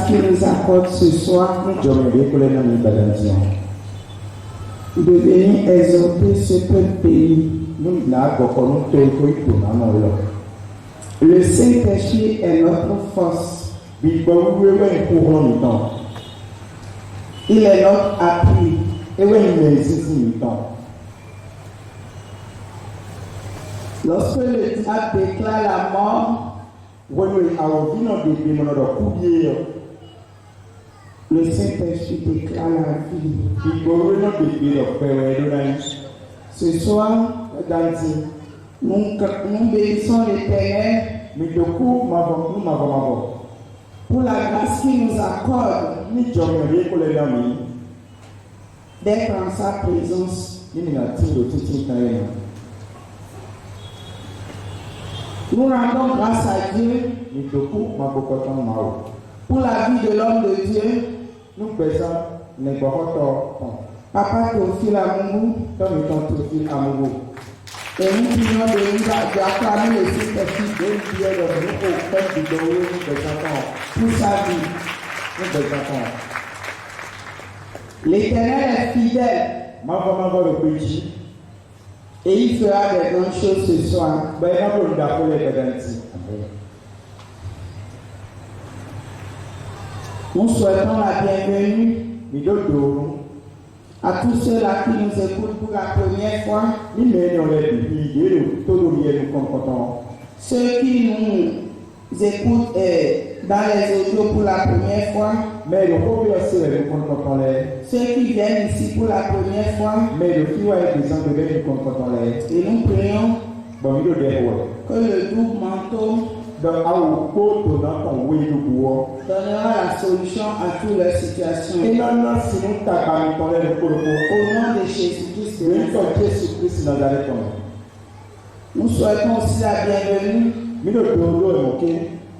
qui nous accorde ce soir de venir exhorter ce peuple béni. Le Saint-Esprit est notre force. Il est notre appui. Lorsque le diable déclare la mort, le Saint-Esprit déclare la vie. Ce soir, nous bénissons l'Éternel pour la grâce qu'il nous accorde d'être en sa présence. Nous rendons grâce à Dieu pour la vie de l'homme de Dieu, Papa Théophile Amougou. Et nous prions de nous acclamer le Saint-Esprit pour sa vie. L'Éternel est fidèle et il fera des grandes choses ce soir. Nous souhaitons la bienvenue à tous ceux-là qui nous écoutent pour la première fois, ceux qui nous écoutent dans les audios pour la première fois, ceux qui viennent ici pour la première fois, et nous prions que le doux manteau donnera la solution à toutes les situations. Au nom de Jésus-Christ, nous souhaitons aussi la bienvenue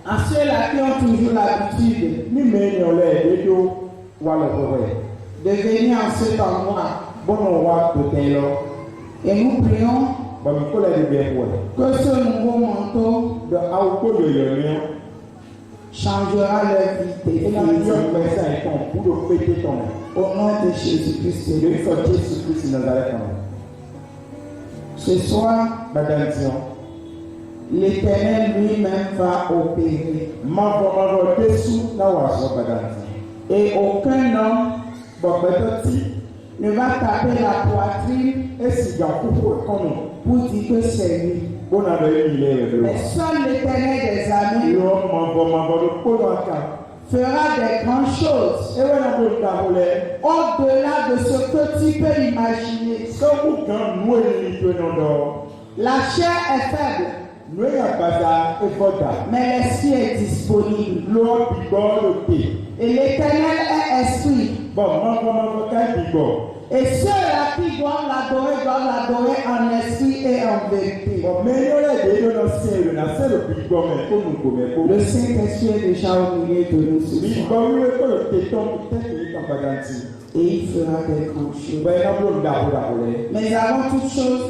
à ceux-là qui ont toujours l'habitude de venir en ce endroit. Et nous prions que ce nouveau manteau changera leur vie. Au nom de Jésus-Christ. Ce soir, l'Éternel lui-même va opérer. Et aucun homme ne va taper la poitrine pour dire que c'est lui. Mais seul l'Éternel des armées fera des grandes choses au-delà de ce que tu peux imaginer. La chair est faible, mais l'esprit est disponible. Et l'Éternel est esprit. Et ceux-là qui doivent l'adorer en esprit et en vérité. Le Saint-Esprit est déjà au milieu de nous ce soir. Et il fera des grandes choses. Mais avant toute chose,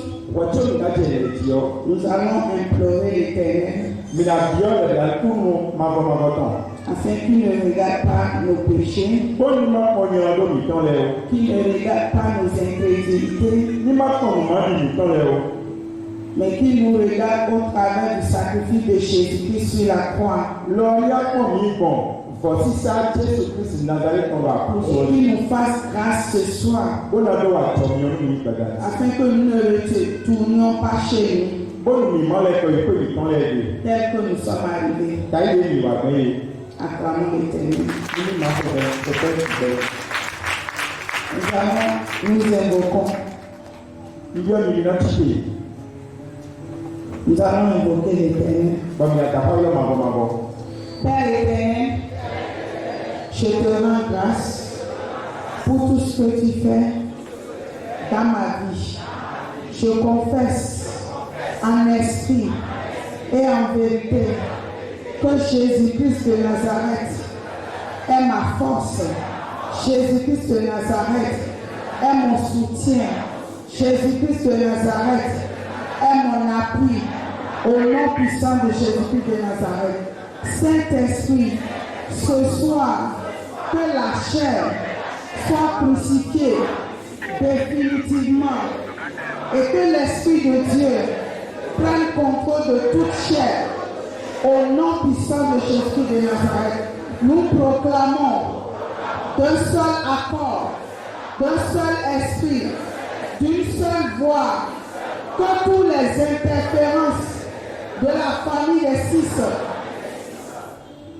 nous allons implorer l'Éternel afin qu'il ne regarde pas nos péchés, qu'il ne regarde pas nos incrédulités, mais qu'il nous regarde au travers du sacrifice de Jésus-Christ sur la croix. Et qu'il nous fasse grâce ce soir, afin que nous ne retournions pas chez nous, tel que nous sommes arrivés. Acclamons l'Éternel. Nous invoquons. Nous allons invoquer l'Éternel. Père éternel, je te rends grâce pour tout ce que tu fais dans ma vie. Je confesse en esprit et en vérité que Jésus-Christ de Nazareth est ma force. Jésus-Christ de Nazareth est mon soutien. Jésus-Christ de Nazareth est mon appui. Au nom puissant de Jésus-Christ de Nazareth. Saint-Esprit, Ce soir, que la chair soit crucifiée définitivement et que l'Esprit de Dieu prenne contrôle de toute chair. Au nom puissant de Jésus de Nazareth, nous proclamons d'un seul accord, d'un seul esprit, d'une seule voix, que toutes les interférences de la famille des six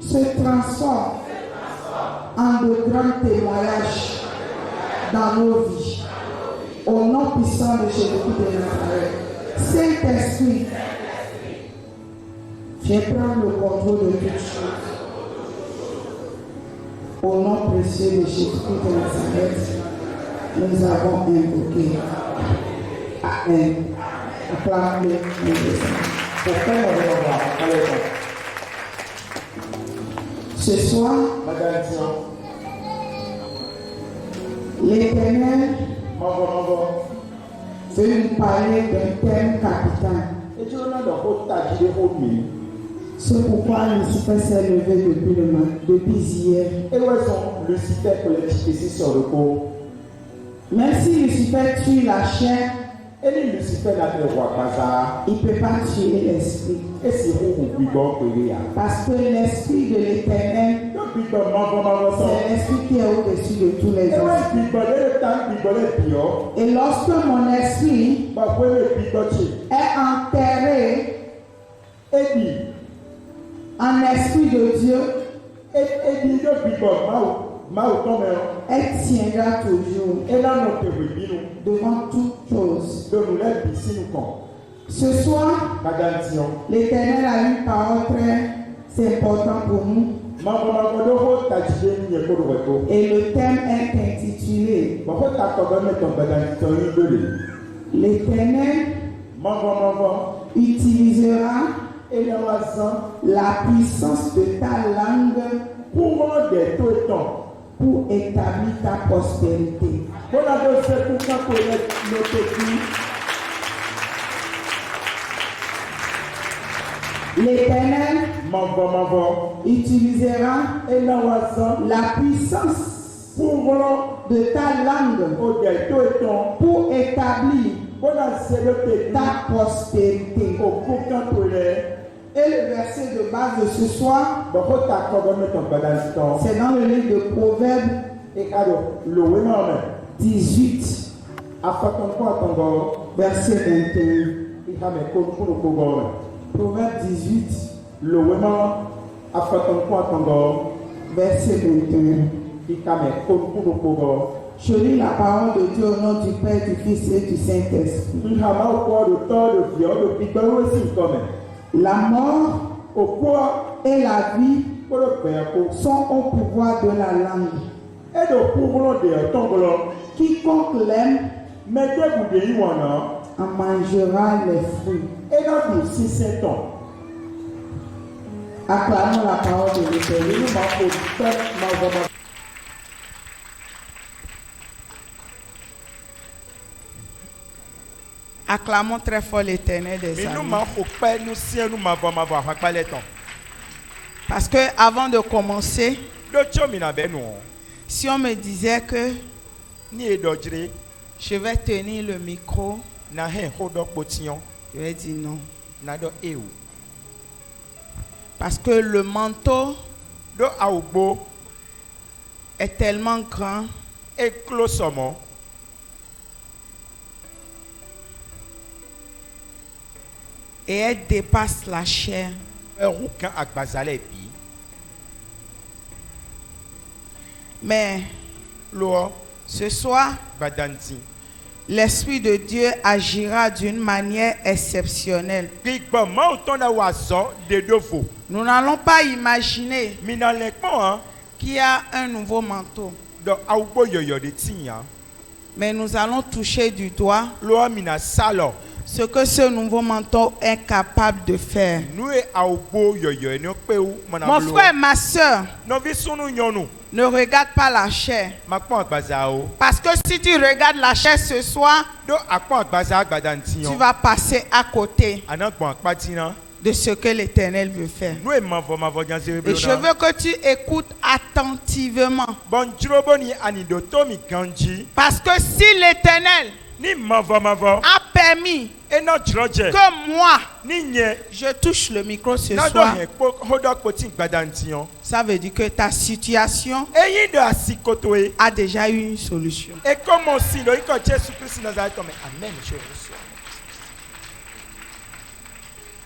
se transforment en de grands témoignages dans nos vies. Au nom puissant de Jésus de Nazareth, Saint-Esprit, viens prendre le contrôle de toutes choses. Au nom précieux de Jésus de Nazareth, nous avons invoqué. Amen. Acclamez le Ce soir, l'Éternel veut nous parler d'un thème capital. C'est pourquoi Lucifer s'est levé depuis hier. Même si Lucifer tue la chair, il ne peut pas tuer l'esprit. Parce que l'esprit de l'Éternel, c'est l'esprit qui est au-dessus de tous les esprits. Et lorsque mon esprit est enterré en esprit de Dieu, elle tiendra toujours devant toutes choses. Ce soir, l'Éternel a une parole très importante pour nous. Et le thème est intitulé L'Éternel utilisera la puissance de ta langue pour établir ta prospérité. L'Éternel utilisera la puissance de ta langue pour établir ta prospérité. Et le verset de base de ce soir, c'est dans le livre de Proverbes 18, verset 21. Proverbe 18, verset 21. Je lis la parole de Dieu au nom du Père, du Fils et du Saint-Esprit. La mort et la vie sont au pouvoir de la langue. Quiconque l'aime en mangera les fruits. Acclamons la parole de l'Éternel. Acclamons très fort l'Éternel des armées. Parce que avant de commencer, si on me disait que je vais tenir le micro, je vais dire non. Parce que le manteau est tellement grand et elle dépasse la chair. Mais ce soir, l'Esprit de Dieu agira d'une manière exceptionnelle. Nous n'allons pas imaginer qu'il y a un nouveau manteau. Mais nous allons toucher du doigt ce que ce nouveau manteau est capable de faire. Mon frère, ma soeur, ne regarde pas la chair. Parce que si tu regardes la chair ce soir, tu vas passer à côté. de ce que l'Éternel veut faire. Et je veux que tu écoutes attentivement. Parce que si l'Éternel a permis que moi, je touche le micro ce soir, ça veut dire que ta situation a déjà eu une solution.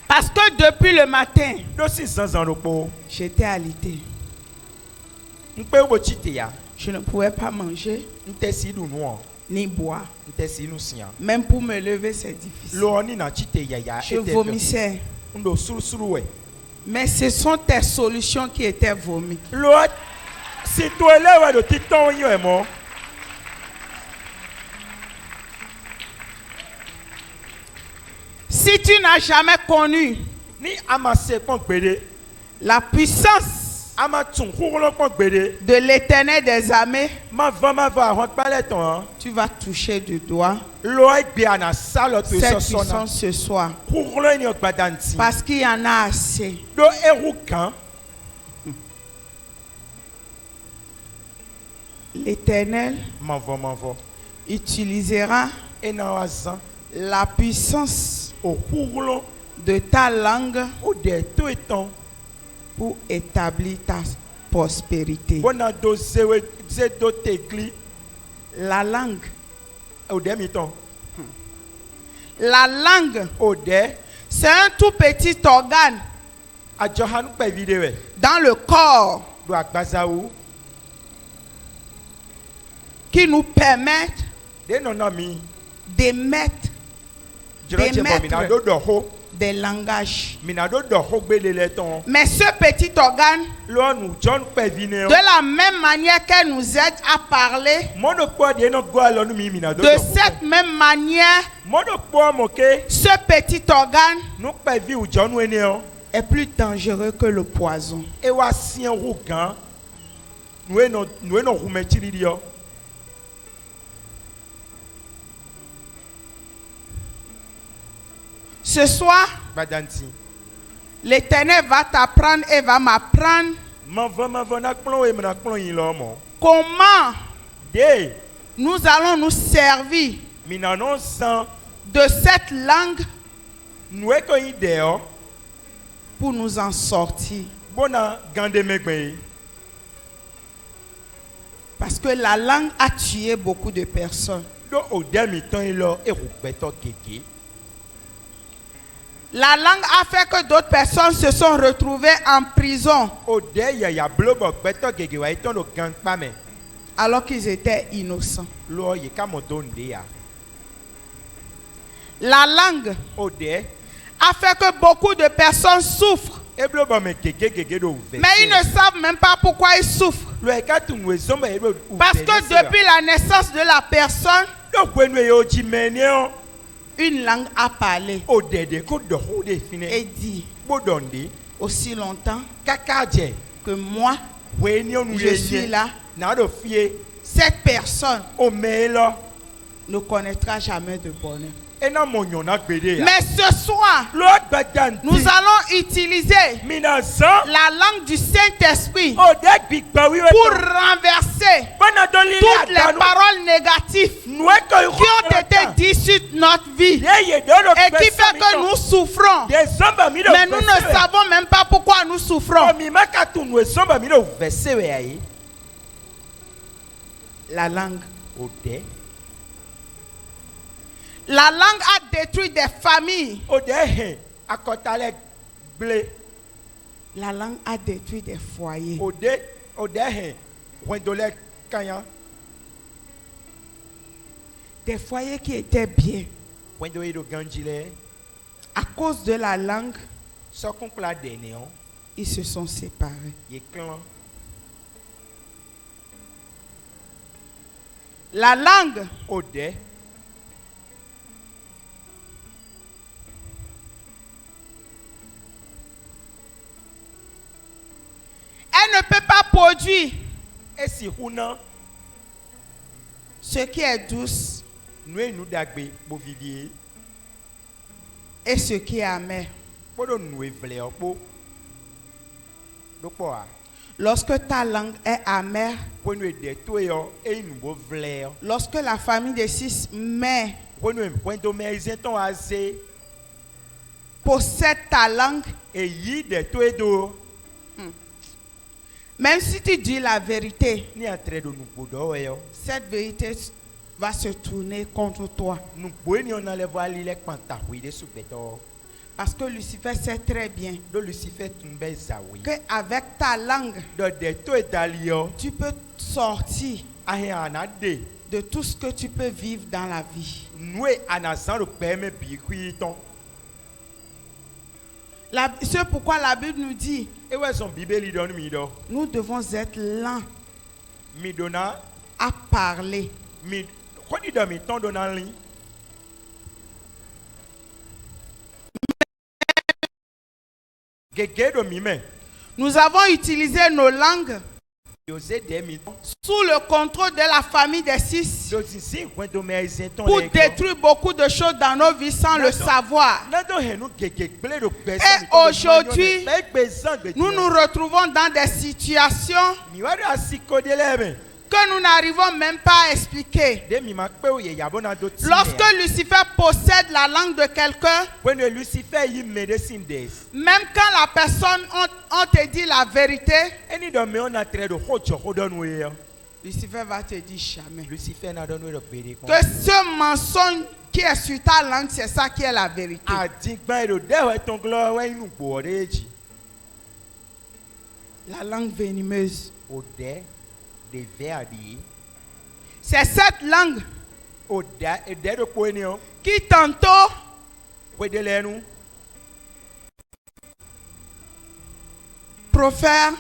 Parce que depuis le matin, j'étais alité. Je ne pouvais pas manger ni boire. Même pour me lever, c'est difficile. Je vomissais. Mais ce sont tes solutions qui étaient vomies. Si tu n'as jamais connu la puissance de l'Éternel des armées, tu vas toucher du doigt cette puissance ce soir. Parce qu'il y en a assez. L'Éternel utilisera la puissance de ta langue pour établir ta prospérité. La langue. La langue, c'est un tout petit organe dans le corps qui nous permet d'émettre des langages. Mais ce petit organe, de la même manière qu'elle nous aide à parler, de cette même manière, ce petit organe est plus dangereux que le poison. Ce soir, l'Éternel va t'apprendre et va m'apprendre comment nous allons nous servir de cette langue pour nous en sortir. Parce que la langue a tué beaucoup de personnes. La langue a fait que d'autres personnes se sont retrouvées en prison alors qu'ils étaient innocents. La langue a fait que beaucoup de personnes souffrent. Mais ils ne savent même pas pourquoi ils souffrent. Parce que depuis la naissance de la personne, une langue a parlé et dit aussi longtemps que moi, je suis là, cette personne ne connaîtra jamais de bonheur. Mais ce soir, nous allons utiliser la langue du Saint-Esprit pour renverser toutes les paroles négatives qui ont été dites sur notre vie et qui fait que nous souffrons. Mais nous ne savons même pas pourquoi nous souffrons. La langue. La langue a détruit des familles. La langue a détruit des foyers. Des foyers qui étaient bien. À cause de la langue, ils se sont séparés. La langue elle ne peut pas produire ce qui est douce et ce qui est amer. Lorsque ta langue est amère, lorsque la famille des 6 mères possède ta langue, même si tu dis la vérité, cette vérité va se tourner contre toi. Parce que Lucifer sait très bien qu'avec ta langue, tu peux sortir de tout ce que tu peux vivre dans la vie. C'est pourquoi la Bible nous dit, nous devons être lents à parler. Nous avons utilisé nos langues sous le contrôle de la famille des 6 pour détruire beaucoup de choses dans nos vies sans le savoir. Et aujourd'hui, nous nous retrouvons dans des situations que nous n'arrivons même pas à expliquer. Lorsque Lucifer possède la langue de quelqu'un, même quand la personne on te dit la vérité, Lucifer va te dire jamais que ce mensonge qui est sur ta langue, c'est ça qui est la vérité. La langue venimeuse. C'est cette langue qui tantôt profère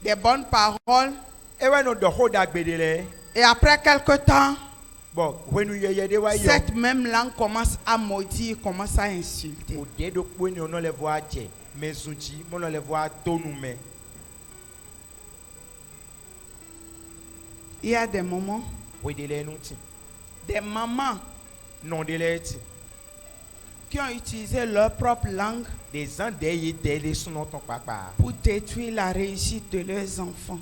des bonnes paroles et après quelque temps, cette même langue commence à maudire, commence à insulter. Il y a des moments, des mamans qui ont utilisé leur propre langue pour détruire la réussite de leurs enfants.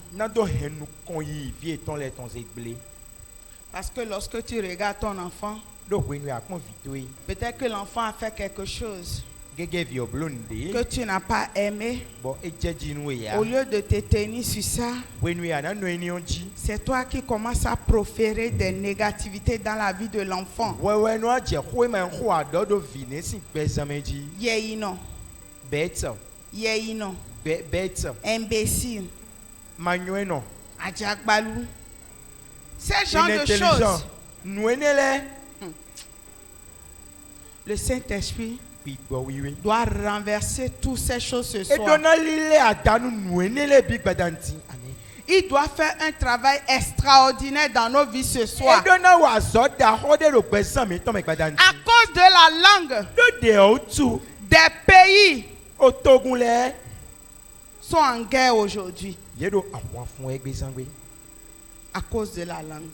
Parce que lorsque tu regardes ton enfant, peut-être que l'enfant a fait quelque chose que tu n'as pas aimé. Au lieu de te tenir sur ça, c'est toi qui commences à proférer des négativités dans la vie de l'enfant. Yéino. Yéino. Imbécile. Adjakbalou. Ces genres de choses. Le Saint-Esprit doit renverser toutes ces choses ce soir. Il doit faire un travail extraordinaire dans nos vies ce soir. À cause de la langue, des pays sont en guerre aujourd'hui. À cause de la langue.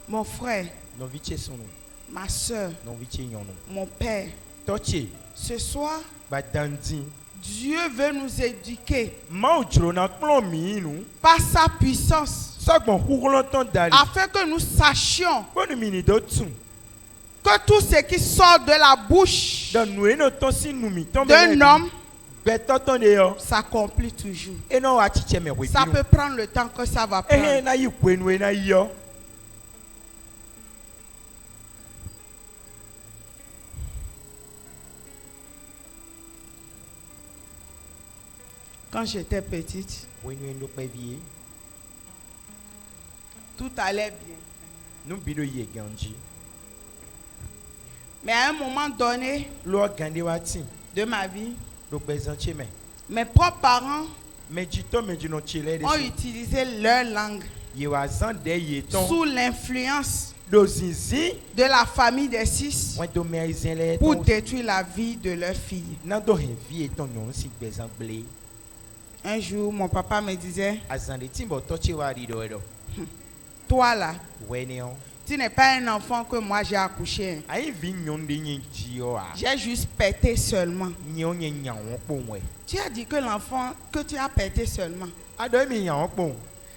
Mon frère, ma soeur, mon père, ce soir, Dieu veut nous éduquer par sa puissance afin que nous sachions que tout ce qui sort de la bouche d'un homme s'accomplit toujours. Ça peut prendre le temps que ça va prendre. Quand j'étais petite, tout allait bien. Mais à un moment donné de ma vie, mes propres parents ont utilisé leur langue sous l'influence de la famille des 6 pour détruire la vie de leur fille. Un jour, mon papa me disait, toi là, Tu n'es pas un enfant que moi j'ai accouché. J'ai juste pété seulement. Tu as dit que l'enfant que tu as pété seulement.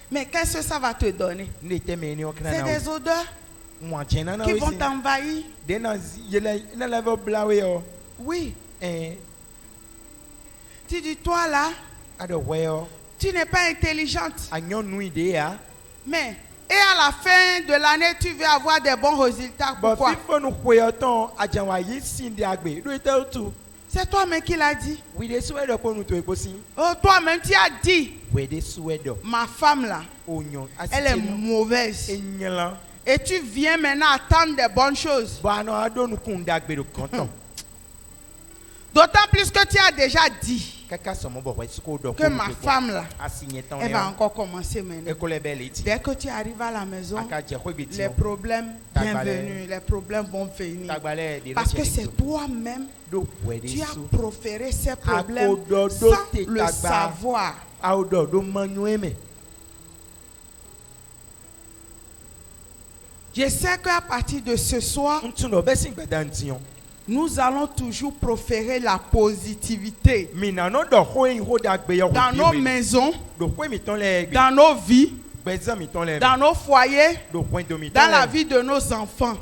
Mais qu'est-ce que ça va te donner? C'est des odeurs qui vont t'envahir. Oui. Tu dis, toi là, tu n'es pas intelligente. Mais, et à la fin de l'année, tu veux avoir des bons résultats. Pourquoi? C'est toi-même qui l'as dit. Oh, toi-même, tu as dit. Ma femme là, elle est mauvaise. Et tu viens maintenant attendre des bonnes choses. D'autant plus que tu as déjà dit que ma femme là, elle va encore commencer maintenant. Dès que tu arrives à la maison, les problèmes bienvenus, les problèmes vont venir. Parce que c'est toi-même, tu as proféré ces problèmes sans le savoir. Je sais qu'à partir de ce soir, nous allons toujours proférer la positivité dans nos maisons, dans nos vies, dans nos foyers, dans la vie de nos enfants.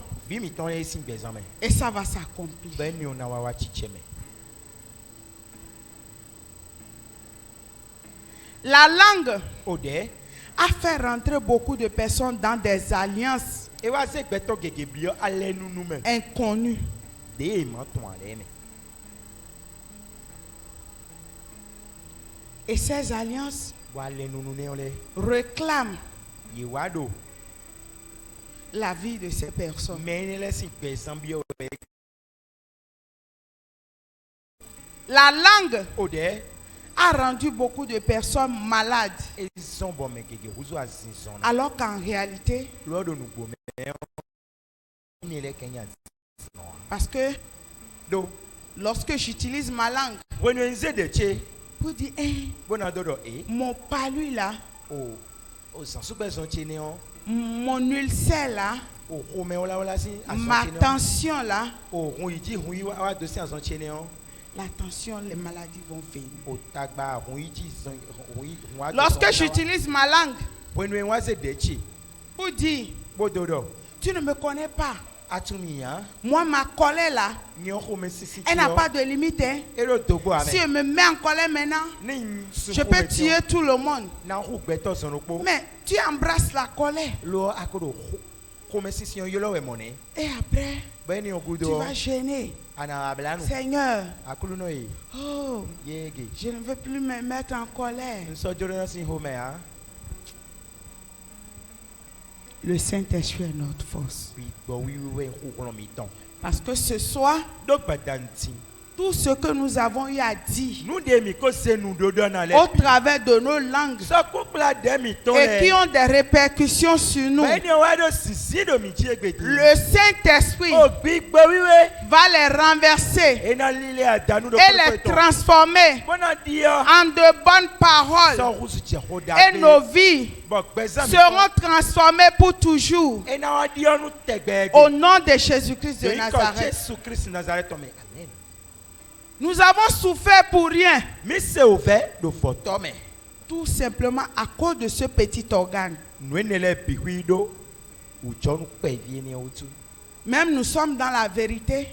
Et ça va s'accomplir. La langue a fait rentrer beaucoup de personnes dans des alliances inconnues. Et ces alliances réclament la vie de ces personnes. La langue a rendu beaucoup de personnes malades. Alors qu'en réalité, parce que lorsque j'utilise ma langue pour dire mon palu là, mon ulcère là, ma tension là, la tension, les maladies vont venir. Lorsque j'utilise ma langue pour dire tu ne me connais pas, moi ma colère là, elle n'a pas de limite. Hein? Si je me mets en colère maintenant, je peux tuer tout le monde. Mais tu embrasses la colère. Et après, tu vas gêner. Seigneur, oh, je ne veux plus me mettre en colère. Le Saint-Esprit est notre force. Parce que ce soir, tout ce que nous avons eu à dire au travers de nos langues et qui ont des répercussions sur nous, le Saint-Esprit va les renverser et les transformer en de bonnes paroles. Et nos vies seront transformées pour toujours. Au nom de Jésus-Christ de Nazareth. Nous avons souffert pour rien. Tout simplement à cause de ce petit organe. Même nous sommes dans la vérité.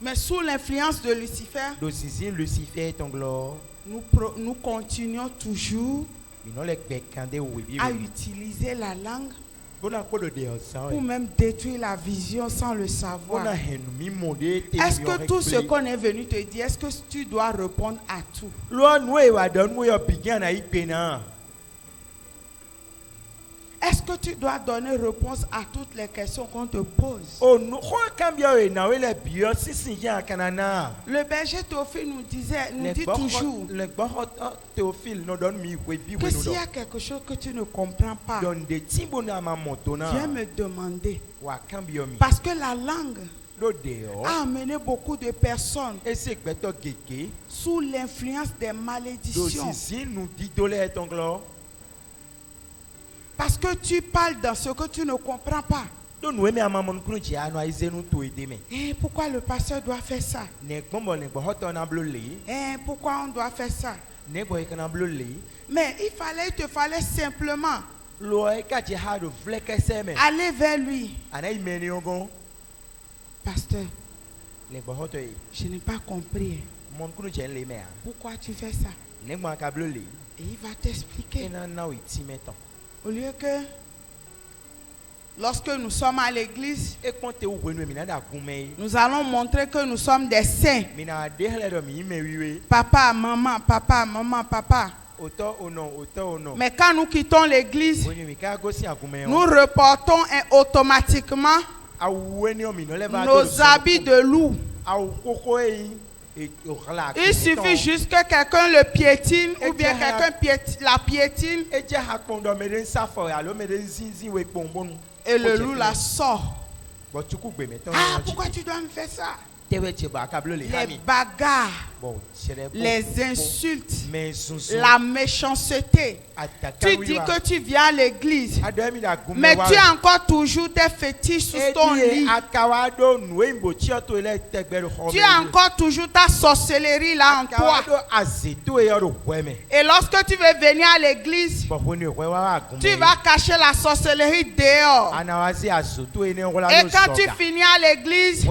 Mais sous l'influence de Lucifer, nous continuons toujours à utiliser la langue pour même détruire la vision sans le savoir. Est-ce que tout ce qu'on est venu te dire, est-ce que tu dois répondre à tout? Est-ce que tu dois donner réponse à toutes les questions qu'on te pose? Le berger Théophile nous dit toujours que s'il y a quelque chose que tu ne comprends pas, viens me demander. Parce que la langue a amené beaucoup de personnes sous l'influence des malédictions. Parce que tu parles dans ce que tu ne comprends pas. Pourquoi le pasteur doit faire ça? Pourquoi on doit faire ça? Mais il te fallait simplement aller vers lui. Pasteur, je n'ai pas compris. Pourquoi tu fais ça? Et il va t'expliquer. Au lieu que lorsque nous sommes à l'église, nous allons montrer que nous sommes des saints. Papa, maman, papa, maman, papa. Mais quand nous quittons l'église, nous reportons automatiquement nos habits de loup. Il suffit juste que quelqu'un le piétine ou bien quelqu'un la piétine et le loup la sort. Ah, pourquoi tu dois me faire ça? Les bagarres, les insultes, la méchanceté. Tu dis que tu viens à l'église, mais tu as encore toujours tes fétiches sous ton lit. Tu as encore toujours ta sorcellerie là en toi. Et lorsque tu veux venir à l'église, tu vas cacher la sorcellerie dehors. Et quand tu finis à l'église, tu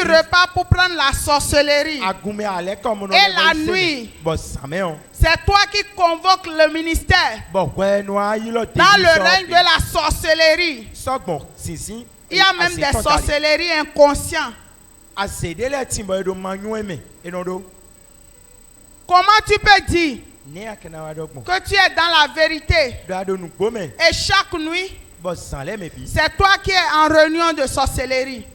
repars pour prendre la sorcellerie. Et la nuit, c'est toi qui convoques le ministère dans le règne de la sorcellerie. Il y a même des sorcelleries inconscientes. Comment tu peux dire que tu es dans la vérité et chaque nuit c'est toi qui es en réunion de sorcellerie?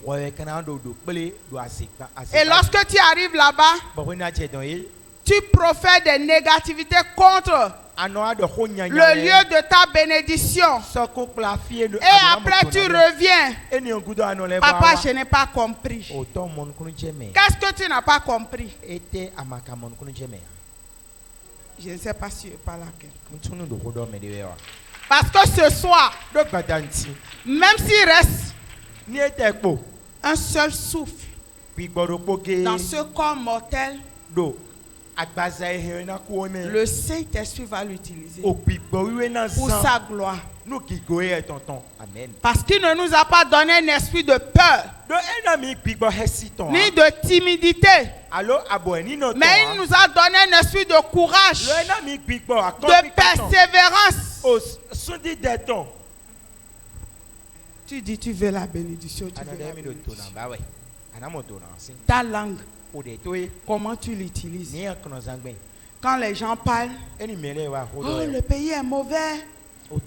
Et lorsque tu arrives là-bas, tu profères des négativités contre le lieu de ta bénédiction. Et après tu reviens. Papa, je n'ai pas compris. Qu'est-ce que tu n'as pas compris? Je ne sais pas si je parle à quelqu'un. Parce que ce soir, même s'il reste un seul souffle dans ce corps mortel, le Saint-Esprit va l'utiliser pour sa gloire. Parce qu'il ne nous a pas donné un esprit de peur, ni de timidité, mais il nous a donné un esprit de courage, de persévérance. Tu dis tu veux la bénédiction, tu veux la bénédiction. Ta langue, comment tu l'utilises? Quand les gens parlent, oh le pays est mauvais, oh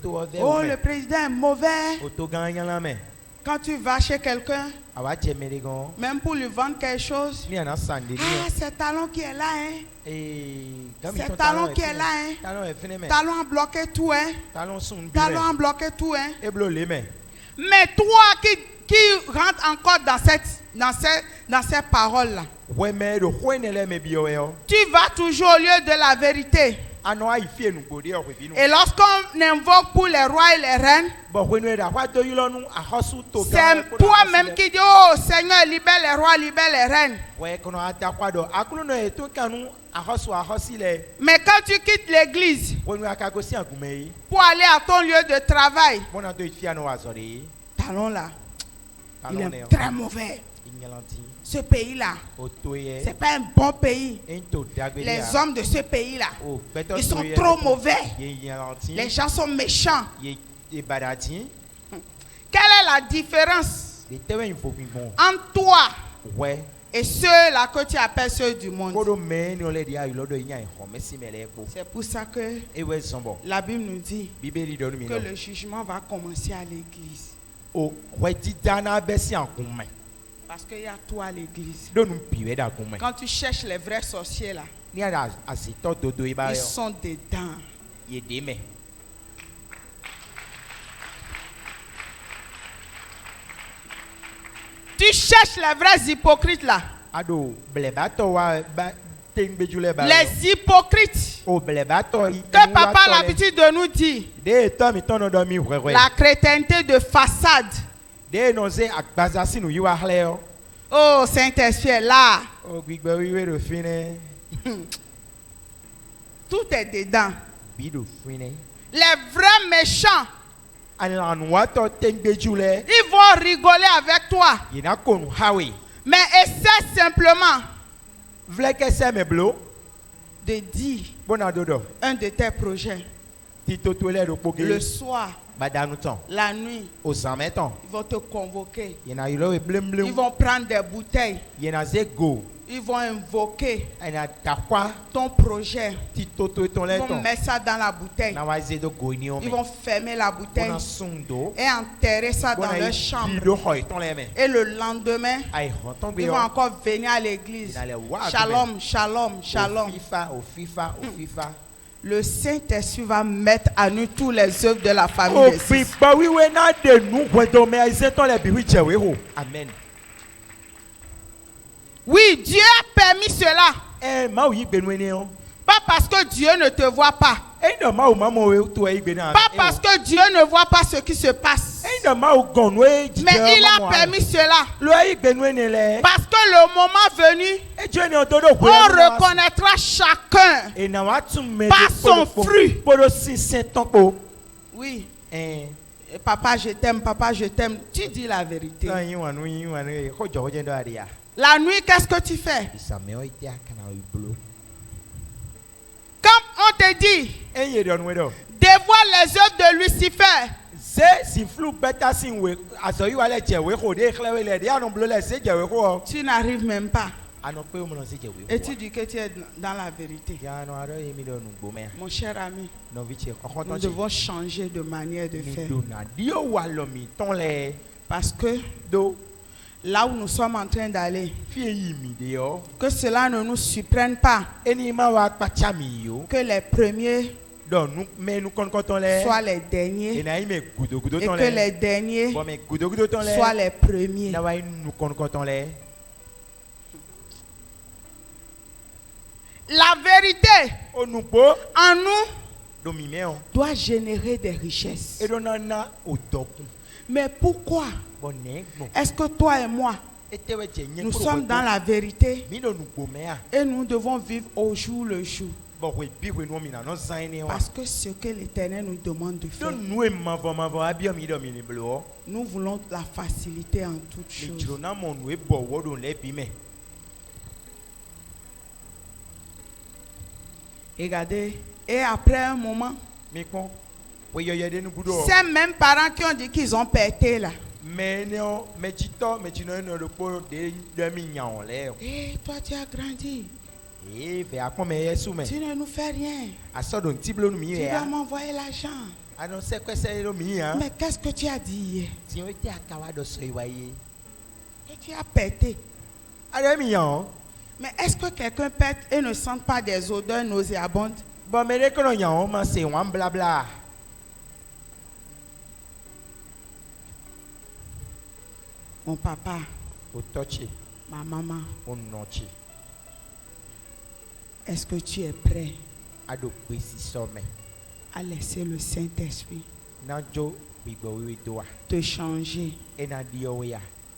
le président est mauvais. Quand tu vas chez quelqu'un, même pour lui vendre quelque chose, ah c'est Talon qui est là, hein. C'est Talon qui est là, hein. Talon a bloqué tout, hein. Talon a bloqué tout, hein. Mais toi qui rentre encore dans ces paroles-là, tu vas toujours au lieu de la vérité. Et lorsqu'on invoque pour les rois et les reines, c'est toi-même qui dis, oh Seigneur, libère les rois, libère les reines. Mais quand tu quittes l'église pour aller à ton lieu de travail, Talon là, il est très mauvais. Ce pays-là, c'est pas un bon pays. Les hommes de ce pays-là, ils sont trop mauvais. Les gens sont méchants. Quelle est la différence entre toi et ceux-là que tu appelles ceux du monde? C'est pour ça que la Bible nous dit que le jugement va commencer à l'église. Parce qu'il y a toi à l'église. Quand tu cherches les vrais sorciers là, ils sont dedans. Tu cherches les vrais hypocrites là, Les hypocrites que papa a l'habitude de nous dire. La chrétienté de façade. Oh, Saint-Esprit est là. Tout est dedans. Les vrais méchants, ils vont rigoler avec toi. Mais essaie simplement de dire un de tes projets. Le soir, la nuit, ils vont te convoquer. Ils vont prendre des bouteilles. Ils vont invoquer ton projet. Ils vont mettre ça dans la bouteille. Ils vont fermer la bouteille et enterrer ça dans leur chambre. Et le lendemain, ils vont encore venir à l'église. Shalom, shalom, shalom. Le Saint-Esprit va mettre à nu tous les œuvres de la famille de Christ. Amen. Oui, Dieu a permis cela. Pas parce que Dieu ne te voit pas. Pas parce que Dieu ne voit pas ce qui se passe. Mais il a permis cela. Parce que le moment venu, on reconnaîtra chacun par son fruit. Oui. Papa, je t'aime, papa, je t'aime. Tu dis la vérité. La nuit, qu'est-ce que tu fais? Quand on te dit, dévoile les œuvres de Lucifer, tu n'arrives même pas. Et tu dis que tu es dans la vérité. Mon cher ami, nous devons changer de manière de faire. Parce que là où nous sommes en train d'aller, que cela ne nous surprenne pas. Que les premiers soient les derniers. Et que les derniers soient les premiers. La vérité en nous doit générer des richesses. Mais pourquoi est-ce que toi et moi, nous sommes dans la vérité et nous devons vivre au jour le jour? Parce que ce que l'Éternel nous demande de faire, nous voulons la facilité en toutes choses. Regardez, et après un moment, ces mêmes parents qui ont dit qu'ils ont pété là. Et toi tu as grandi. Tu ne nous fais rien. Tu dois m'envoyer l'argent. Mais qu'est-ce que tu as dit hier? Et tu as pété. Mais est-ce que quelqu'un pète et ne sent pas des odeurs nauséabondes? Mon papa, ma maman, est-ce que tu es prêt à laisser le Saint-Esprit te changer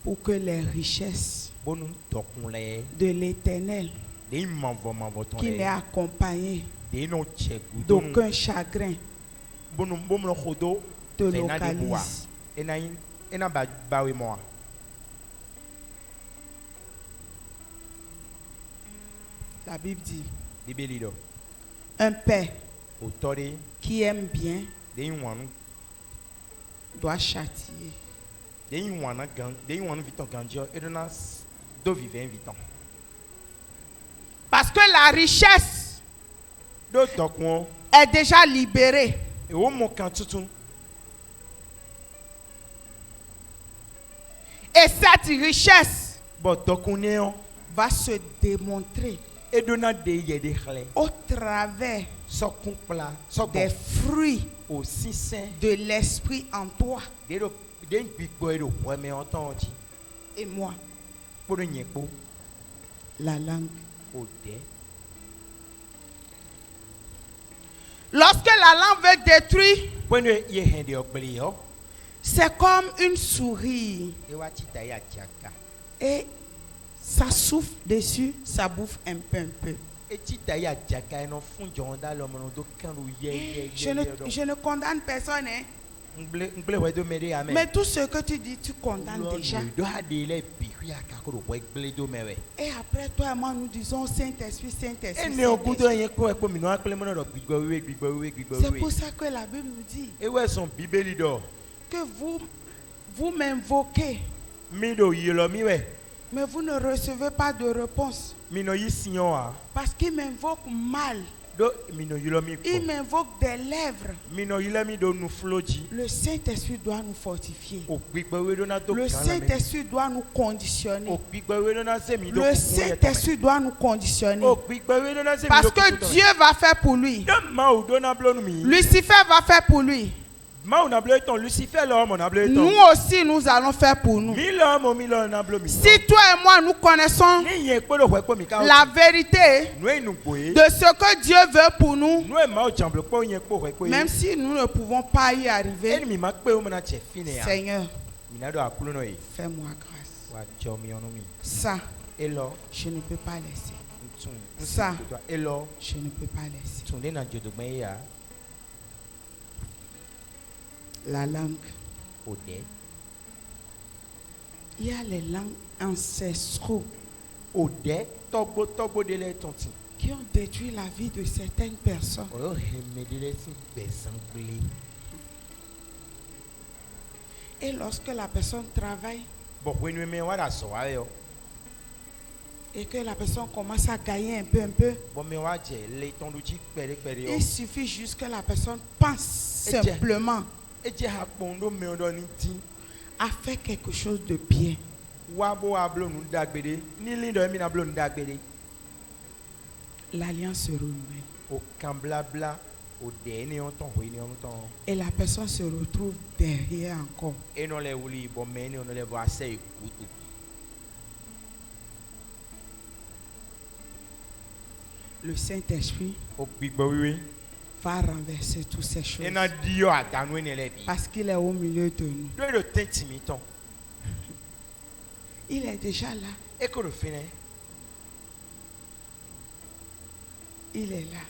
pour que les richesses de l'Éternel qui n'est accompagné d'aucun chagrin te localise? La Bible dit, un père qui aime bien doit châtier. Parce que la richesse est déjà libérée. Et cette richesse va se démontrer au travers des fruits de l'esprit en toi et moi. La langue, Lorsque la langue veut détruire, When you hand your belly, c'est comme une souris. you watch it there, Jacka. Et ça souffle dessus, ça bouffe un peu. Et tu t'as Jacka et non fond Jonda l'homme do quand Je ne condamne personne, hein. Mais Mais tout ce que tu dis, tu condamnes déjà. Et après, toi et moi, nous disons Saint-Esprit, Saint-Esprit. Saint-Esprit. C'est pour ça que la Bible nous dit que vous m'invoquez, mais vous ne recevez pas de réponse. Parce qu'il m'invoque mal. Il m'invoque des lèvres. Le Saint-Esprit doit nous fortifier. Le Saint-Esprit doit nous conditionner. Le Saint-Esprit doit nous conditionner. Parce que Dieu va faire pour lui. Lucifer va faire pour lui. Nous aussi, nous allons faire pour nous. Si toi et moi, nous connaissons la vérité de ce que Dieu veut pour nous, même si nous ne pouvons pas y arriver, Seigneur, fais-moi grâce. Ça, je ne peux pas laisser. Ça, je ne peux pas laisser. La langue. Il y a les langues ancestraux qui ont détruit la vie de certaines personnes. Et lorsque la personne travaille et que la personne commence à gagner un peu, il suffit juste que la personne pense simplement à faire quelque chose de bien. L'alliance se renouvelle. Et la personne se retrouve derrière encore. Le Saint-Esprit va renverser toutes ces choses. Parce qu'il est au milieu de nous. Il est déjà là. Il est là.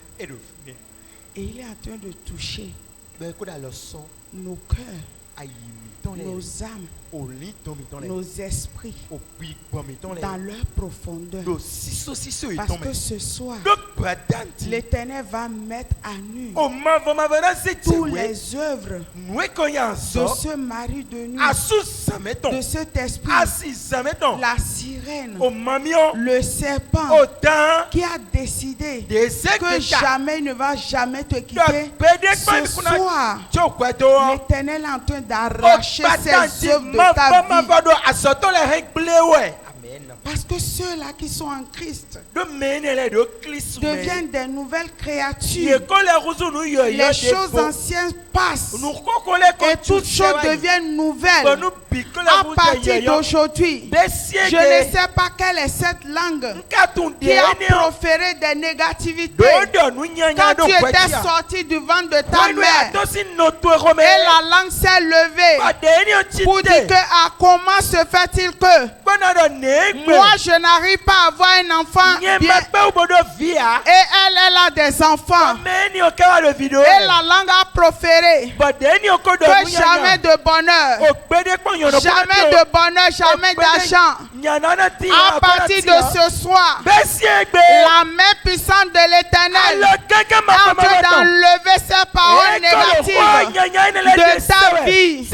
Et il est en train de toucher nos cœurs, nos âmes, nos esprits dans leur profondeur. Parce que ce soir, l'Éternel va mettre à nu toutes les œuvres de ce mari de nuit, de cet esprit, la sirène, le serpent qui a décidé que jamais ne va jamais te quitter. Ce soir, l'Éternel est en train d'arracher ces œuvres de ta vie. Parce que ceux-là qui sont en Christ deviennent des nouvelles créatures. Les choses anciennes passent et toutes choses deviennent nouvelles. À partir d'aujourd'hui, je ne sais pas quelle est cette langue qui a proféré des négativités quand tu étais sorti du ventre de ta mère. Et la langue s'est levée pour dire que comment se fait-il que moi je n'arrive pas à avoir un enfant bien, et elle a des enfants. Et la langue a proféré que jamais de bonheur, jamais de bonheur, jamais d'argent. À partir de ce soir, la main puissante de l'Éternel est en train d'enlever ces paroles négatives de ta vie.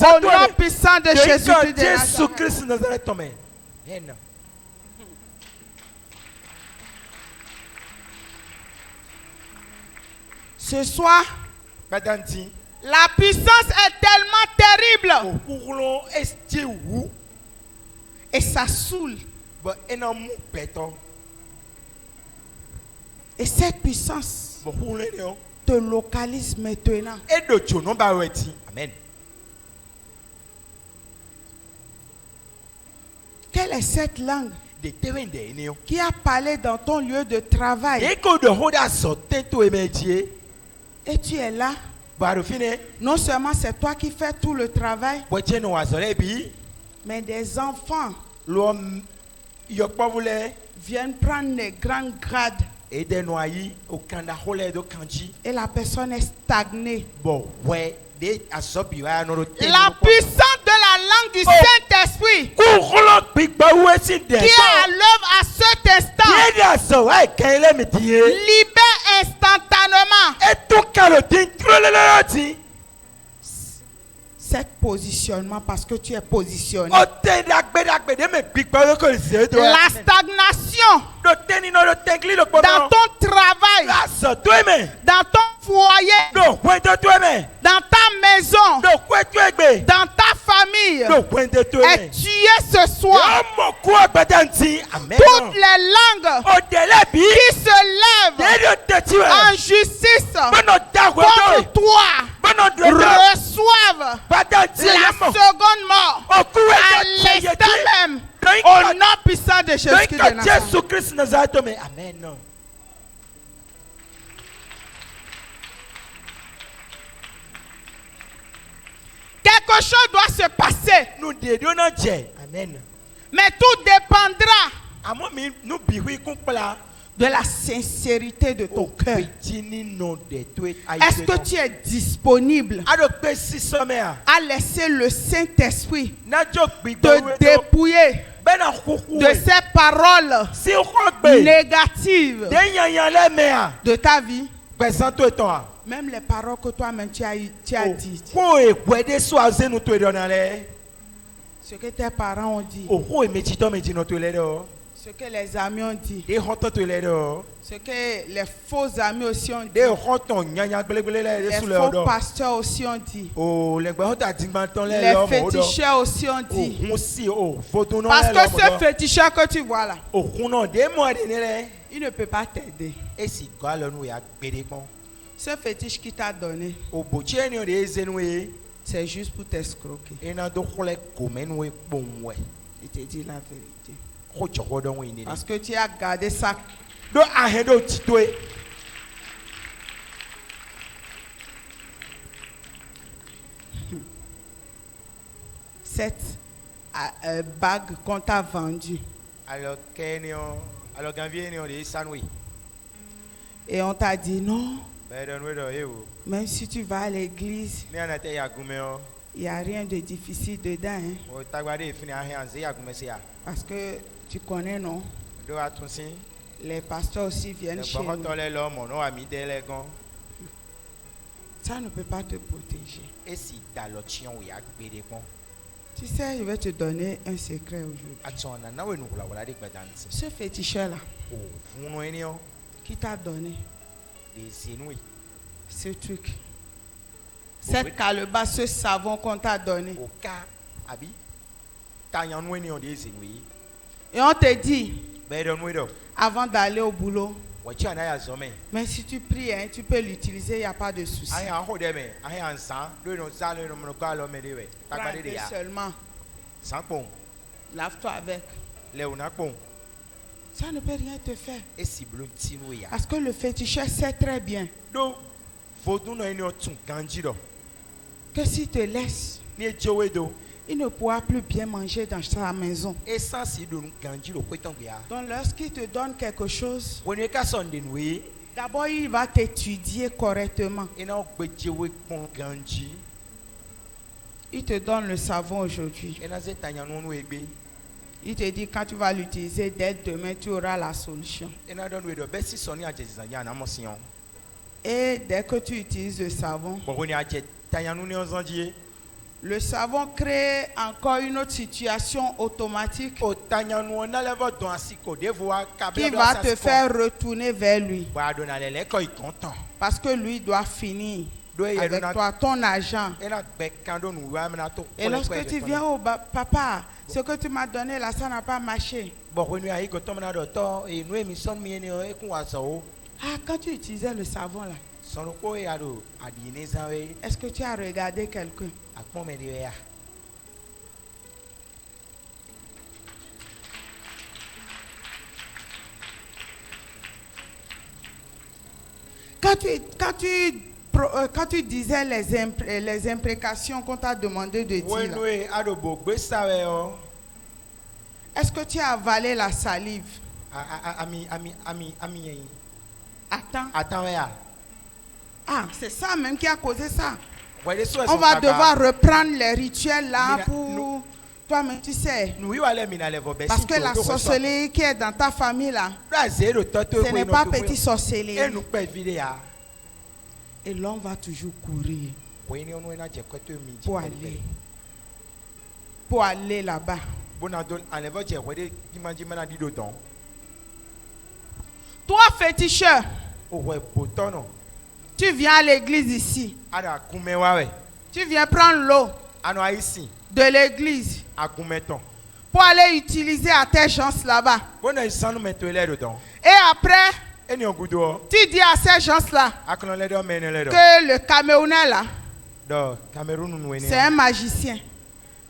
Au nom puissant de Jésus-Christ de Nazareth. Ce soir, la puissance est tellement terrible et ça saoule. Et cette puissance te localise maintenant. Amen. Quelle est cette langue qui a parlé dans ton lieu de travail Et tu es là. Baro fine. Non seulement c'est toi qui fais tout le travail, Boche no azole bi. mais des enfants Lo yokpo vule. viennent prendre les grands grades. Et des noyés au Canada do kanji. Et la personne est stagnée. Bon, ouais, des asobi wa no La puissance de la langue du Saint-Esprit qui est à l'œuvre à cet instant libère instantanément cet positionnement parce que tu es positionné. La stagnation dans ton travail, dans ton foyer, dans ta maison, dans ta famille est tuée ce soir. Toutes les langues qui se lèvent en justice contre toi reçoivent la seconde mort à l'instant même au nom puissant de Jésus-Christ de Nazareth. Amen. Quelque chose doit se passer. Amen. Mais tout dépendra de la sincérité de ton cœur. Est-ce que tu es disponible à laisser le Saint-Esprit te dépouiller de ces paroles négatives de ta vie? Même les paroles que toi-même tu as dites. Ce que tes parents ont dit. Ce que les amis ont dit. Ce que les faux amis aussi ont dit. Les faux pasteurs aussi ont dit. Les féticheurs aussi ont dit. Parce que ce féticheur que tu vois là, il ne peut pas t'aider. Ce fétiche qui t'a donné, c'est juste pour t'escroquer. Il te dit la vérité. Parce que tu as gardé ça. Cette bague qu'on t'a vendue. Et on t'a dit non. Même si tu vas à l'église, il n'y a rien de difficile dedans. Hein? Parce que tu connais, non? Les pasteurs aussi viennent chez nous. Ça ne peut pas te protéger. Tu sais, je vais te donner un secret aujourd'hui. Ce féticheur-là, qui t'a donné ce truc, cette calebasse, ce savon qu'on t'a donné, et on te dit, avant d'aller au boulot, mais si tu pries, hein, tu peux l'utiliser, il n'y a pas de souci. Prends-le seulement. Lave-toi avec. Ça ne peut rien te faire. Parce que le féticheur sait très bien que s'il te laisse, il ne pourra plus bien manger dans sa maison. Donc lorsqu'il te donne quelque chose, d'abord il va t'étudier correctement. Il te donne le savon aujourd'hui. Il te dit quand tu vas l'utiliser, dès demain tu auras la solution. Et dès que tu utilises le savon, le savon crée encore une autre situation automatique qui va te faire retourner vers lui. Parce que lui doit finir avec toi, ton argent. Et lorsque tu viens, oh papa, ce que tu m'as donné là, ça n'a pas marché. Ah, quand tu utilisais le savon là, est-ce que tu as regardé quelqu'un? Quand tu Quand tu disais les imprécations qu'on t'a demandé de dire, là, Wenwe adobo gbesawe o. est-ce que tu as avalé la salive? Ami yen. Attends. ya. Ah, c'est ça même qui a causé ça. Wede so On va devoir reprendre les rituels là Mina- pour toi-même, tu sais. nous wale mina levo besi. Parce que la sorcellerie qui est dans ta famille là, ce n'est pas petit sorcellerie. Et nous pe vide ya. Et l'homme va toujours courir Weni onu na je kweto mi. pour aller là-bas. Bona don alevo je wede dimanji mana dido don. Toi, féticheur, O we potono. tu viens à l'église ici. Ada kumewawe. Tu viens prendre l'eau Ano aisi. de l'église Akumeton. pour aller utiliser à tes gens là-bas. Bona isanu metole dedans. Et après, Eni ogudo. tu dis à ces gens-là Akon le do menele do. que le Camerounais là, Do Cameroun nous c'est un magicien,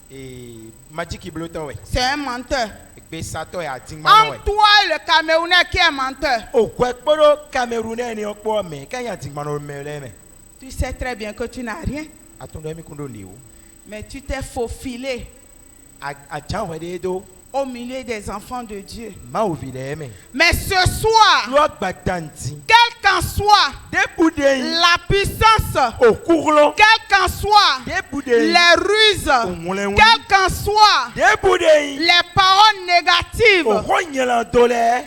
et magic bloto we. c'est un menteur. Gbe sato ya tingmano we. En toi, le Camerounais qui est menteur, O kwe poro Camerounais ni okpo me kanya tingmano mele me. tu sais très bien que tu n'as rien, Atondo mi kundo liwo. mais tu t'es faufilé Ajan wede do au milieu des enfants de Dieu. ma ovile me. Mais ce soir, Lo gbatanti. quelle qu'en soit Deboude la puissance, okurlo. quelle qu'en soit Deboude les ruses, omule quelles qu'en soient Deboude les paroles négatives, ohonyela dole.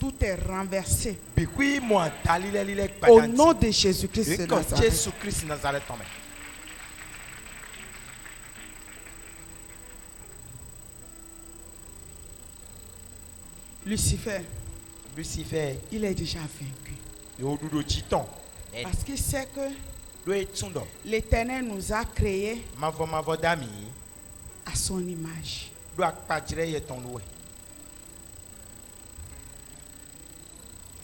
tout est renversé. Bikui mo talile lile Au gbatanti. nom de Jésus-Christ de Ko Nazareth. Jésus Christ Nazareth tome. Lucifer, Lucifer il est déjà vaincu. yo dudo chiton. Parce qu'il sait que Do etsundo. l'Éternel nous a créés Mavo dami. à son image. Do akpajire yeton lowe.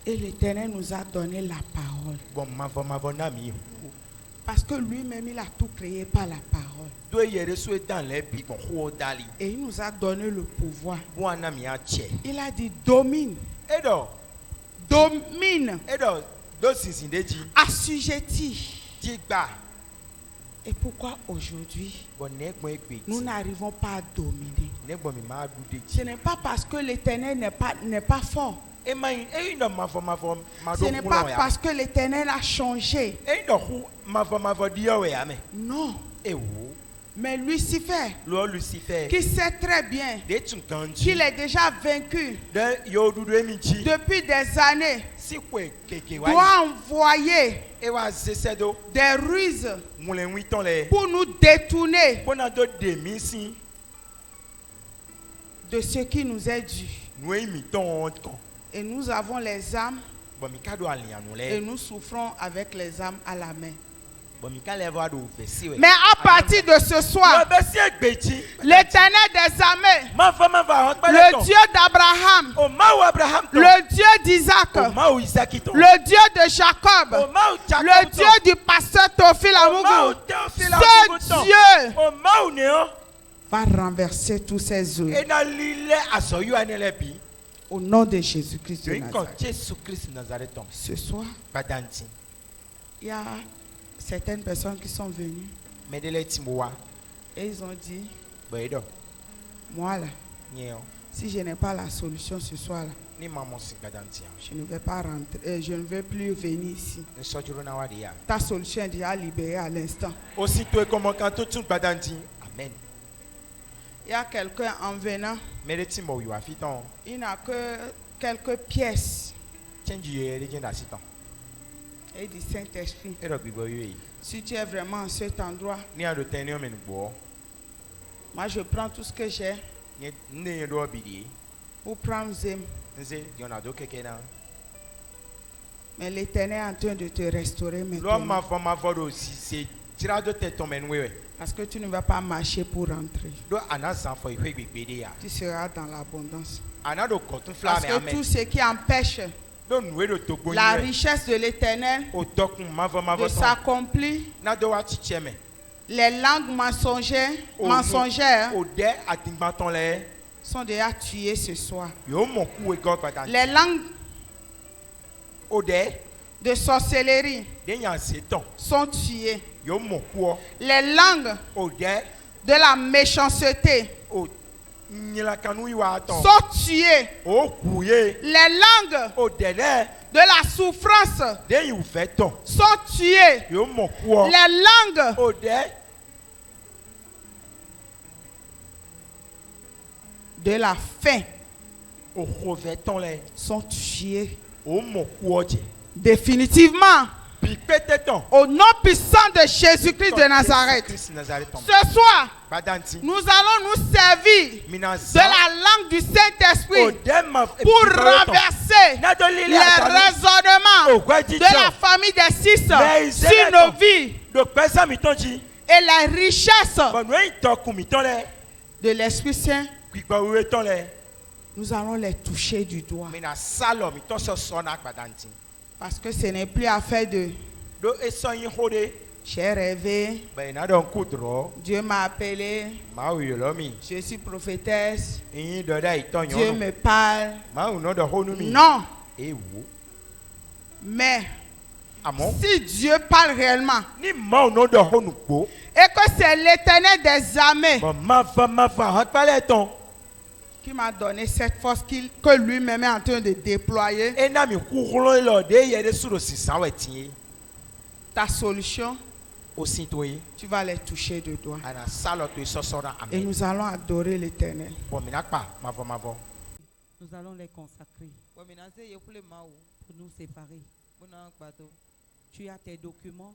Et l'Éternel nous a donné la parole. Bon mavo dami. Parce que lui-même, il a tout créé par la parole. Do yere so dans les bi kon ho dali. Et il nous a donné le pouvoir. Bo anami a che. Il a dit domine, Edo do sinsindeji. assujetti. Jigba. Et pourquoi aujourd'hui, Bon negbon egbe. nous n'arrivons pas à dominer? Negbon mi ma dude. Ce n'est pas parce que l'Éternel n'est pas fort. E mai e ino mavo ma Ce do n'est kulo pas ya. parce que l'Éternel a changé. E ino hu mavo dio we ame. Non. E wo. Mais Lucifer, Lo Lucifer. qui sait très bien De tun kanji. qu'il est déjà vaincu De yo dudu emichi. depuis des années, Si kwe keke wa. doit envoyer E wa sesedo. des ruses Mule witon le. pour nous détourner Bona do demisi. de ce qui nous est dû. Nou emi ton kon. Et nous avons les âmes Bon mi ka do alian nou et le. nous souffrons avec les âmes à la main. Bon mi ka le va do vesi we. Mais à partir de ce Yo soir, be si egbeji. l'Éternel des armées, Ma va le Dieu d'Abraham, O ma o Abraham ton. le Dieu d'Isaac, O ma o Isaac ton. le Dieu de O Jacob, ma o Jacob le ton. Dieu du pasteur Théophile O ma o Amougou, Théophile Amougou ce ton. Dieu O ma o neo. va renverser tous ces œuvres E na lile asoyu anele bi. au nom de Jésus-Christ de Yo kon Nazareth. Jésus Christ Nazareth ton. Ce soir, Badanti. il y a certaines personnes qui sont venues Medele timowa. et ils ont dit, Boedo. moi là, Nyeo. si je n'ai pas la solution ce soir là, Ni maman si badanti. je ne vais pas rentrer, je ne vais plus venir ici. Ne sojuru na wadi ya. Ta solution est déjà libérée à l'instant. Aussitôt comme quand tout badanti. Amen. Il y a quelqu'un en venant, Mede timo yo afiton. il n'a que quelques pièces. Change ye legenda siton. Et il dit, Saint-Esprit, Edo gbibo yo yi. si tu es vraiment en cet endroit, Ni ado tenio men bo. moi je prends tout ce que j'ai Ni ne do bidi. pour prendre Zem. Nze yona do keke na. Mais l'Éternel est en train de te restaurer Lo maintenant. ma vodo si c'est tirado te ton men wewe. Parce que tu ne vas pas marcher pour rentrer. Do anasan fo ihwe gbede ya. Tu seras dans l'abondance. Anado kotun Parce flame que amen. tout ce qui empêche Do nouwe do togbo la yi. richesse de l'Éternel O dokun mavo de ton. s'accomplir, Na do wa chicheme. les langues mensongères, O mensongères de atingba ton le. sont déjà tuées ce soir. Yo mon ku e god badanti. Les langues O de de sorcellerie de nya zetan sont tués. yo mokuo Les langues o de de la méchanceté o nyilakanu iwa aton sont tués. o kuye Les langues o dede de la souffrance de yu veton sont tués. yo mokuo Les langues o de de la faim o ko veton le sont tués. o mokuo je Définitivement, bi peteton au nom puissant de Jésus-Christ de Nazareth. Christ Nazareth Ce soir, badanti nous allons nous servir minaza de la langue du o Saint-Esprit de ma pour renverser les raisonnements de la famille des six sur nos vies do pesa mi tonji et la richesse bonu e to ku mi ton le de l'Esprit Saint. gbigba we ton le Nous allons les toucher du doigt mina salo mi ton so na badanti parce que ce n'est plus affaire de do eso yin hode j'ai rêvé, be na don kudro Dieu m'a appelé, ma wi lo mi je suis prophétesse, yin do da iton Dieu yon me parle. ma wi no do honu mi Non, e wo mais amon si Dieu parle réellement ni ma no do honu po et que c'est l'Éternel des armées bon ma va ha pale ton qui m'a donné cette force que lui-même est en train de déployer, e na mi kuhlo lo de ye de suro sisan wetin ta solution, o sin to yi tu vas les toucher de doigt. ana salo to so so na Et amen nous allons adorer l'Éternel. bon mina pa ma vo Nous allons les consacrer pour nous séparer. Tu as tes documents,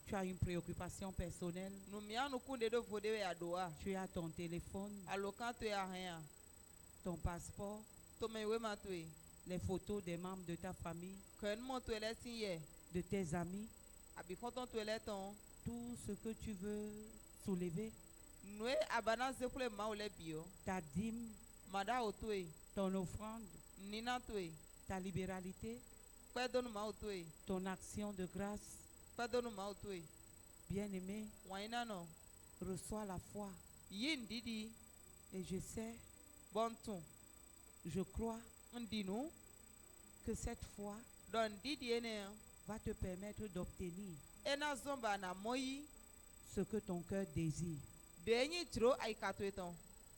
tu as une préoccupation personnelle, tu as ton téléphone, ton passeport, les photos des membres de ta famille, de tes amis, tout ce que tu veux soulever, ta dîme, ton offrande, ta libéralité, ton action de grâce. Bien-aimé, reçois la foi. Et je sais, je crois que cette foi va te permettre d'obtenir ce que ton cœur désire.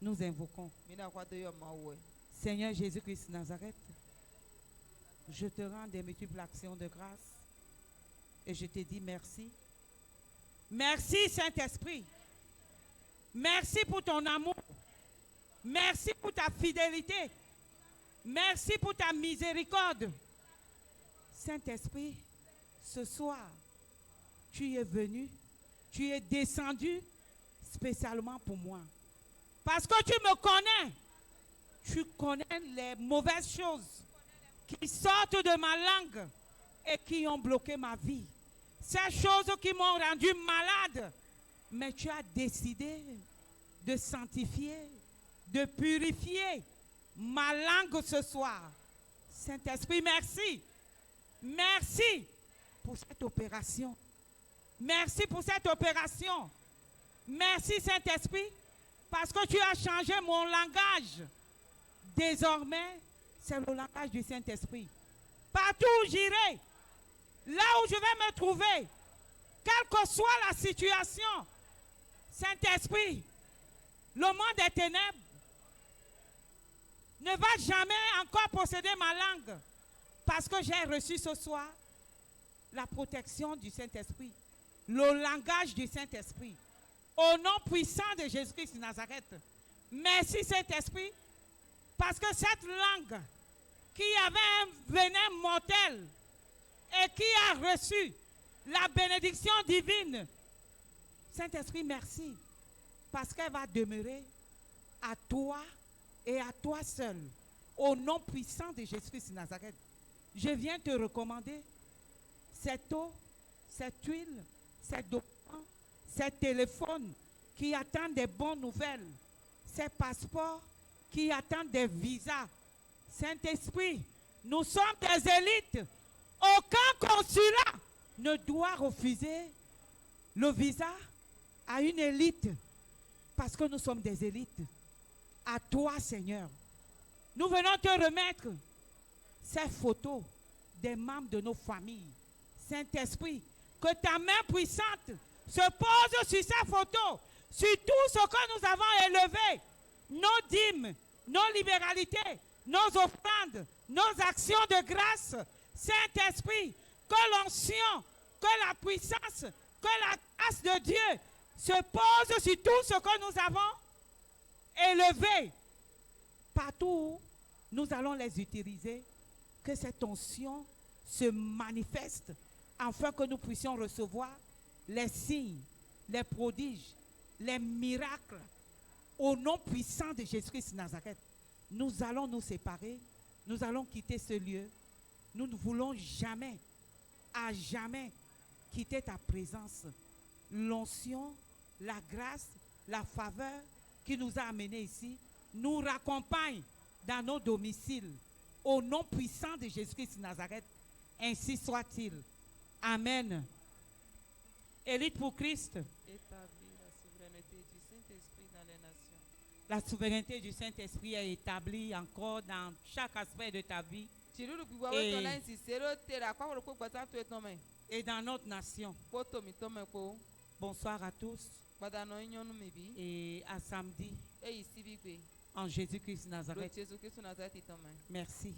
Nous invoquons. Seigneur Jésus-Christ Nazareth, je te rends des multiples actions de grâce et je te dis merci. Merci Saint-Esprit. Merci pour ton amour. Merci pour ta fidélité. Merci pour ta miséricorde. Saint-Esprit, ce soir, tu es venu, tu es descendu spécialement pour moi. Parce que tu me connais. Tu connais les mauvaises choses qui sortent de ma langue et qui ont bloqué ma vie. Ces choses qui m'ont rendu malade. Mais tu as décidé de sanctifier, de purifier ma langue ce soir. Saint-Esprit, merci. Merci pour cette opération. Merci pour cette opération. Merci Saint-Esprit parce que tu as changé mon langage. Désormais, c'est le langage du Saint-Esprit. Partout où j'irai, là où je vais me trouver, quelle que soit la situation, Saint-Esprit, le monde des ténèbres ne va jamais encore posséder ma langue parce que j'ai reçu ce soir la protection du Saint-Esprit, le langage du Saint-Esprit. Au nom puissant de Jésus-Christ de Nazareth, merci Saint-Esprit parce que cette langue qui avait un venin mortel et qui a reçu la bénédiction divine, Saint-Esprit, merci parce qu'elle va demeurer à toi et à toi seul. Au nom puissant de Jésus-Christ de Nazareth, je viens te recommander cette eau, cette huile, ces documents, ces téléphones qui attendent des bonnes nouvelles, ces passeports qui attendent des visas. Saint-Esprit, nous sommes des élites. Aucun consulat ne doit refuser le visa à une élite parce que nous sommes des élites. À toi, Seigneur, nous venons te remettre ces photos des membres de nos familles. Saint-Esprit, que ta main puissante se pose sur sa photo, sur tout ce que nous avons élevé, nos dîmes, nos libéralités, nos offrandes, nos actions de grâce. Saint-Esprit, que l'onction, que la puissance, que la grâce de Dieu se pose sur tout ce que nous avons élevé. Partout où nous allons les utiliser, que cette onction se manifeste afin que nous puissions recevoir les signes, les prodiges, les miracles. Au nom puissant de Jésus-Christ de Nazareth, nous allons nous séparer, nous allons quitter ce lieu. Nous ne voulons jamais, à jamais, quitter ta présence. L'onction, la grâce, la faveur qui nous a amenés ici, nous raccompagne dans nos domiciles. Au nom puissant de Jésus-Christ de Nazareth, ainsi soit-il. Amen. Élite pour Christ. Établir la souveraineté du Saint-Esprit dans les nations. La souveraineté du Saint-Esprit est établie encore dans chaque aspect de ta vie et dans notre nation. Bonsoir à tous et à samedi en Jésus-Christ de Nazareth. Merci.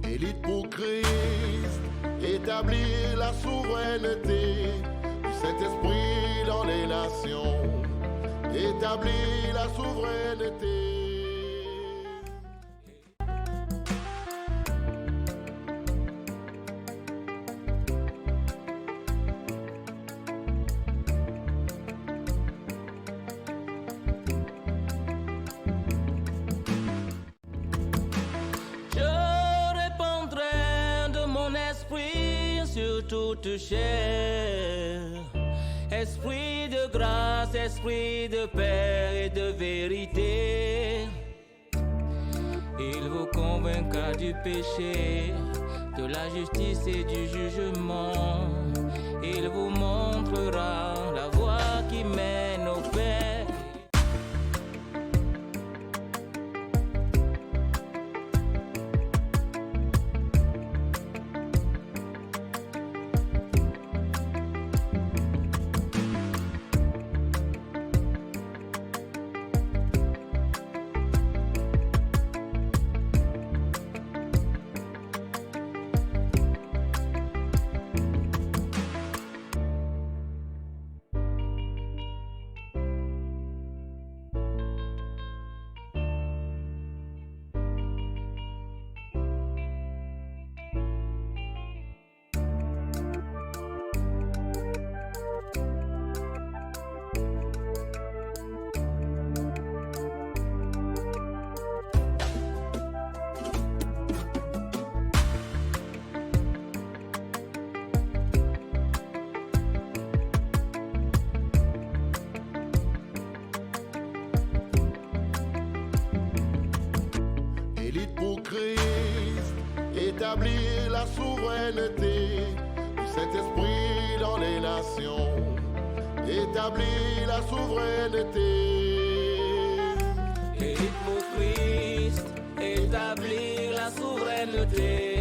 Élite pour Christ, établir la souveraineté du Saint-Esprit dans les nations. Établir la souveraineté. Toute chair, esprit de grâce, esprit de paix et de vérité. Il vous convaincra du péché, de la justice et du jugement. Il vous montrera la voie qui mène au Père. Établir la souveraineté du Saint-Esprit dans les nations. Établir la souveraineté. Élite pour Christ, établir la souveraineté.